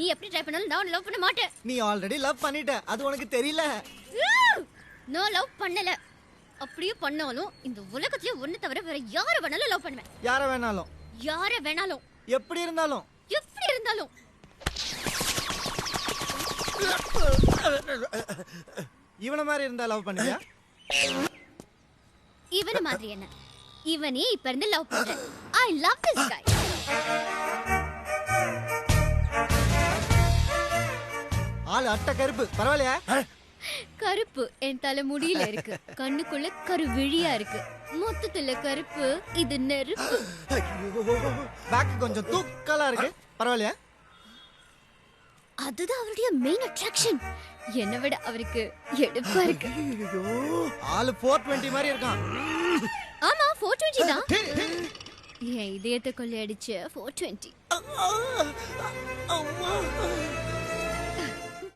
நீ எப்படி ட்ரை பண்ணாலும் நான் லவ் பண்ண மாட்டேன். நீ ஆல்ரெடி லவ் பண்ணிட்ட, அது உனக்கு தெரியல. நான் லவ் பண்ணல. அப்படியே பண்ணாலும் இந்த உலகத்திலே ஒண்ணு தவிர வேற யார வேணாலும் லவ் பண்ணுவேன். யார வேணாலும்? யார வேணாலும். எப்படி இருந்தாலும்? எப்படி இருந்தாலும். இவன மாதிரி இருந்தா லவ் பண்ணுவியா? இவன மாதிரி என்ன? இவனே இப்ப இருந்து லவ் பண்றேன். I love this guy. ஆளு அட்ட கருப்பு, பரவாயில்லையா? கருப்பு என் தலை முடியில இருக்கு, கண்ணுக்குள்ள கருவிழியா இருக்கு, மொத்தத்துல கருப்பு. இது நெருப்பு. பேக் கொஞ்சம் தூக்கலா இருக்கு, பரவாயில்லையா? அதுதான் அவருடைய மெயின் அட்ராக்ஷன். என்னை விட அவருக்கு எடுப்பா இருக்கு. ஆளு 420 மாதிரி இருக்கான். ஆமா 420 தான். என் இதயத்தை கொள்ளையடிச்ச 420.